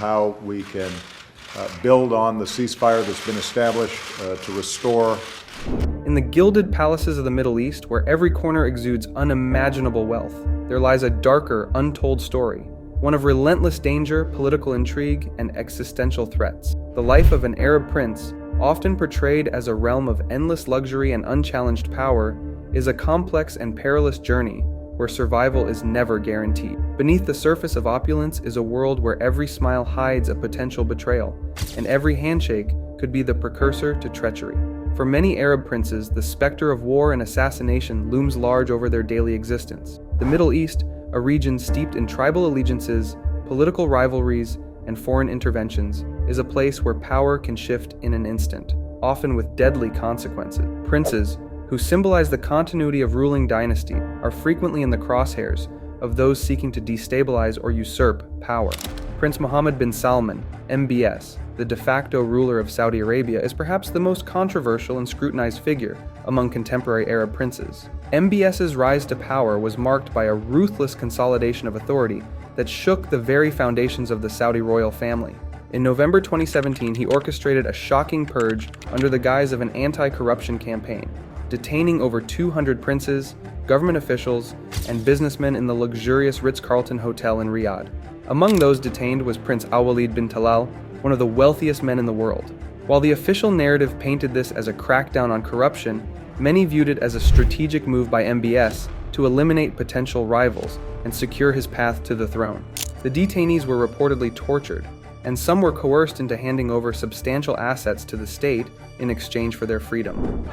how we can build on the ceasefire that's been established to restore. In the gilded palaces of the Middle East, where every corner exudes unimaginable wealth, there lies a darker, untold story, one of relentless danger, political intrigue, and existential threats. The life of an Arab prince, often portrayed as a realm of endless luxury and unchallenged power, is a complex and perilous journey where survival is never guaranteed. Beneath the surface of opulence is a world where every smile hides a potential betrayal, and every handshake could be the precursor to treachery. For many Arab princes, the specter of war and assassination looms large over their daily existence. The Middle East, a region steeped in tribal allegiances, political rivalries, and foreign interventions, is a place where power can shift in an instant, often with deadly consequences. Princes, who symbolize the continuity of ruling dynasty, are frequently in the crosshairs of those seeking to destabilize or usurp power. Prince Mohammed bin Salman, MBS, the de facto ruler of Saudi Arabia, is perhaps the most controversial and scrutinized figure among contemporary Arab princes. MBS's rise to power was marked by a ruthless consolidation of authority that shook the very foundations of the Saudi royal family. In November 2017, he orchestrated a shocking purge under the guise of an anti-corruption campaign, detaining over 200 princes, government officials, and businessmen in the luxurious Ritz-Carlton Hotel in Riyadh. Among those detained was Prince Al-Walid bin Talal, one of the wealthiest men in the world. While the official narrative painted this as a crackdown on corruption, many viewed it as a strategic move by MBS to eliminate potential rivals and secure his path to the throne. The detainees were reportedly tortured, and some were coerced into handing over substantial assets to the state in exchange for their freedom.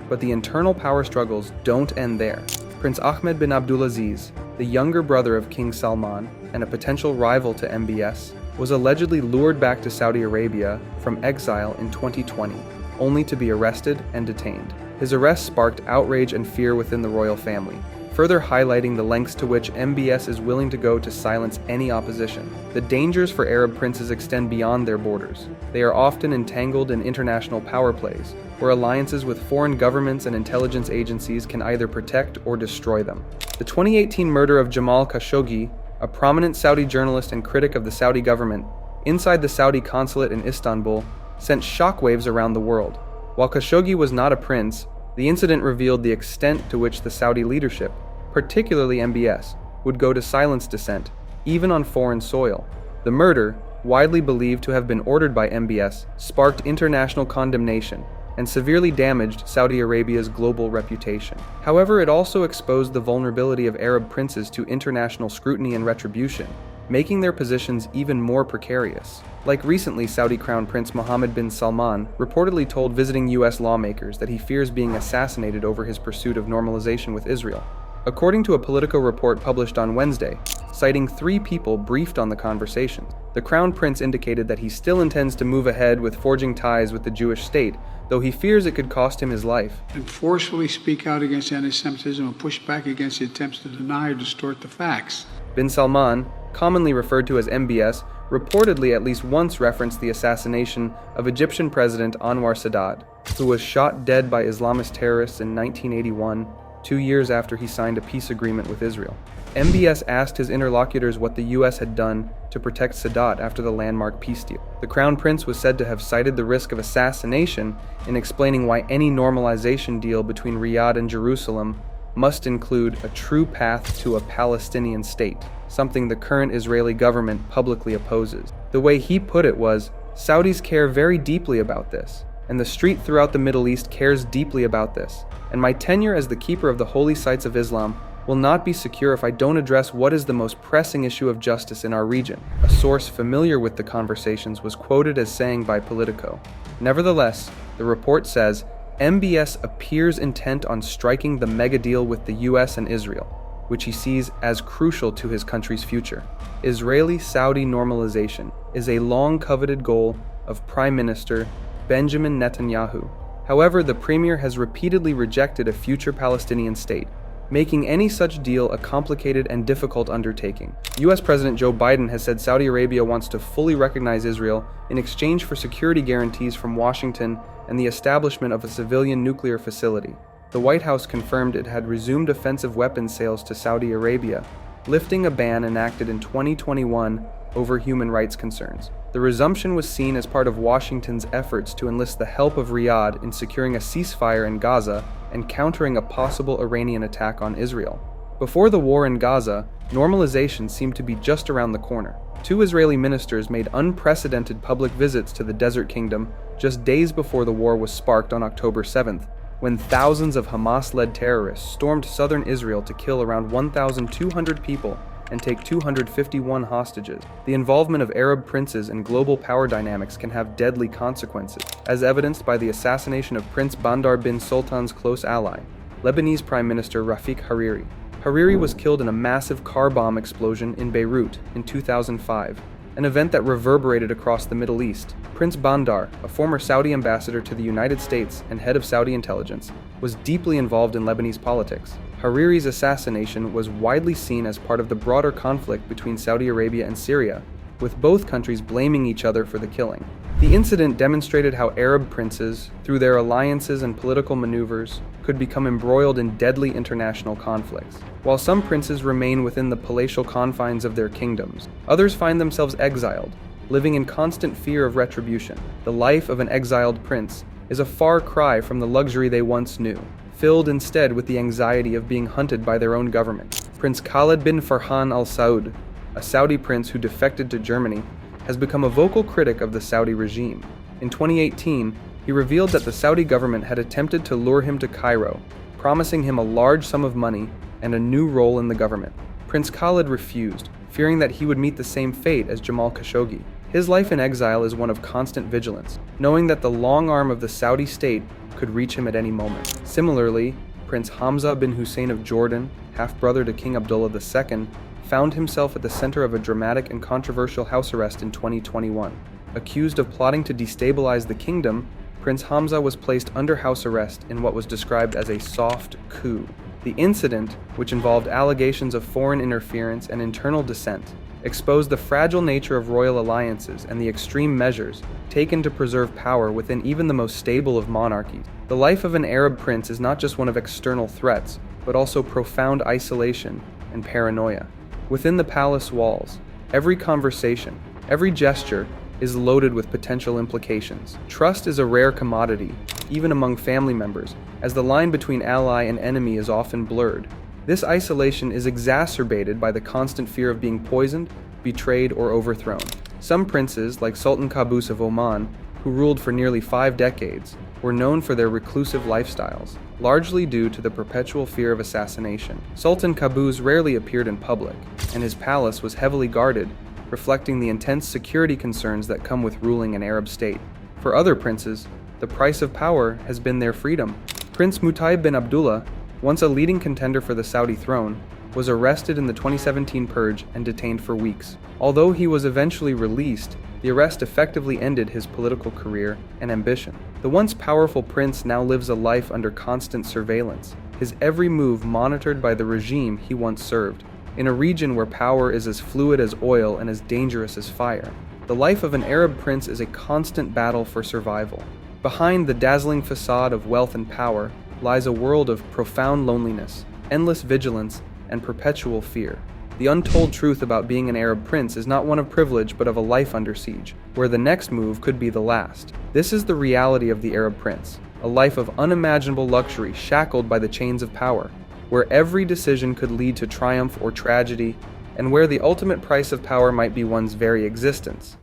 But the internal power struggles don't end there. Prince Ahmed bin Abdulaziz, the younger brother of King Salman and a potential rival to MBS, was allegedly lured back to Saudi Arabia from exile in 2020, only to be arrested and detained. His arrest sparked outrage and fear within the royal family, further highlighting the lengths to which MBS is willing to go to silence any opposition. The dangers for Arab princes extend beyond their borders. They are often entangled in international power plays, where alliances with foreign governments and intelligence agencies can either protect or destroy them. The 2018 murder of Jamal Khashoggi, a prominent Saudi journalist and critic of the Saudi government, inside the Saudi consulate in Istanbul, sent shockwaves around the world. While Khashoggi was not a prince, the incident revealed the extent to which the Saudi leadership, particularly MBS, would go to silence dissent, even on foreign soil. The murder, widely believed to have been ordered by MBS, sparked international condemnation and severely damaged Saudi Arabia's global reputation. However, it also exposed the vulnerability of Arab princes to international scrutiny and retribution, making their positions even more precarious. Like recently, Saudi Crown Prince Mohammed bin Salman reportedly told visiting U.S. lawmakers that he fears being assassinated over his pursuit of normalization with Israel. According to a Politico report published on Wednesday, citing 3 people briefed on the conversations, the Crown Prince indicated that he still intends to move ahead with forging ties with the Jewish state, though he fears it could cost him his life. And forcefully speak out against anti-Semitism and push back against the attempts to deny or distort the facts. Bin Salman, commonly referred to as MBS, reportedly at least once referenced the assassination of Egyptian President Anwar Sadat, who was shot dead by Islamist terrorists in 1981, 2 years after he signed a peace agreement with Israel. MBS asked his interlocutors what the U.S. had done to protect Sadat after the landmark peace deal. The Crown Prince was said to have cited the risk of assassination in explaining why any normalization deal between Riyadh and Jerusalem must include a true path to a Palestinian state, something the current Israeli government publicly opposes. The way he put it was, Saudis care very deeply about this, and the street throughout the Middle East cares deeply about this, and my tenure as the keeper of the holy sites of Islam will not be secure if I don't address what is the most pressing issue of justice in our region. A source familiar with the conversations was quoted as saying by Politico. Nevertheless, the report says, MBS appears intent on striking the mega deal with the US and Israel, which he sees as crucial to his country's future. Israeli-Saudi normalization is a long-coveted goal of Prime Minister Benjamin Netanyahu. However, the premier has repeatedly rejected a future Palestinian state, making any such deal a complicated and difficult undertaking. US President Joe Biden has said Saudi Arabia wants to fully recognize Israel in exchange for security guarantees from Washington and the establishment of a civilian nuclear facility. The White House confirmed it had resumed offensive weapons sales to Saudi Arabia lifting a ban enacted in 2021 over human rights concerns. The resumption was seen as part of Washington's efforts to enlist the help of Riyadh in securing a ceasefire in Gaza and countering a possible Iranian attack on Israel. Before the war in Gaza, normalization seemed to be just around the corner. 2 Israeli ministers made unprecedented public visits to the Desert Kingdom just days before the war was sparked on October 7th, when thousands of Hamas-led terrorists stormed southern Israel to kill around 1,200 people and take 251 hostages. The involvement of Arab princes in global power dynamics can have deadly consequences, as evidenced by the assassination of Prince Bandar bin Sultan's close ally, Lebanese Prime Minister Rafik Hariri. Hariri was killed in a massive car bomb explosion in Beirut in 2005, an event that reverberated across the Middle East. Prince Bandar, a former Saudi ambassador to the United States and head of Saudi intelligence, was deeply involved in Lebanese politics. Hariri's assassination was widely seen as part of the broader conflict between Saudi Arabia and Syria, with both countries blaming each other for the killing. The incident demonstrated how Arab princes, through their alliances and political maneuvers, could become embroiled in deadly international conflicts. While some princes remain within the palatial confines of their kingdoms, others find themselves exiled, living in constant fear of retribution. The life of an exiled prince is a far cry from the luxury they once knew, filled instead with the anxiety of being hunted by their own government. Prince Khalid bin Farhan al Saud, a Saudi prince who defected to Germany, has become a vocal critic of the Saudi regime. In 2018, he revealed that the Saudi government had attempted to lure him to Cairo, promising him a large sum of money and a new role in the government. Prince Khalid refused, fearing that he would meet the same fate as Jamal Khashoggi. His life in exile is one of constant vigilance, knowing that the long arm of the Saudi state could reach him at any moment. Similarly, Prince Hamza bin Hussein of Jordan, half-brother to King Abdullah II, found himself at the center of a dramatic and controversial house arrest in 2021. Accused of plotting to destabilize the kingdom, Prince Hamza was placed under house arrest in what was described as a soft coup. The incident, which involved allegations of foreign interference and internal dissent, exposed the fragile nature of royal alliances and the extreme measures taken to preserve power within even the most stable of monarchies. The life of an Arab prince is not just one of external threats, but also profound isolation and paranoia. Within the palace walls, every conversation, every gesture is loaded with potential implications. Trust is a rare commodity, even among family members, as the line between ally and enemy is often blurred. This isolation is exacerbated by the constant fear of being poisoned, betrayed, or overthrown. Some princes, like Sultan Qaboos of Oman, who ruled for nearly 5 decades, were known for their reclusive lifestyles, largely due to the perpetual fear of assassination. Sultan Qaboos rarely appeared in public, and his palace was heavily guarded, reflecting the intense security concerns that come with ruling an Arab state. For other princes, the price of power has been their freedom. Prince Mutayib bin Abdullah, once a leading contender for the Saudi throne, was arrested in the 2017 purge and detained for weeks. Although he was eventually released, the arrest effectively ended his political career and ambition. The once powerful prince now lives a life under constant surveillance, his every move monitored by the regime he once served. In a region where power is as fluid as oil and as dangerous as fire, the life of an Arab prince is a constant battle for survival. Behind the dazzling facade of wealth and power lies a world of profound loneliness, endless vigilance, and perpetual fear. The untold truth about being an Arab prince is not one of privilege but of a life under siege, where the next move could be the last. This is the reality of the Arab prince, a life of unimaginable luxury shackled by the chains of power, where every decision could lead to triumph or tragedy, and where the ultimate price of power might be one's very existence.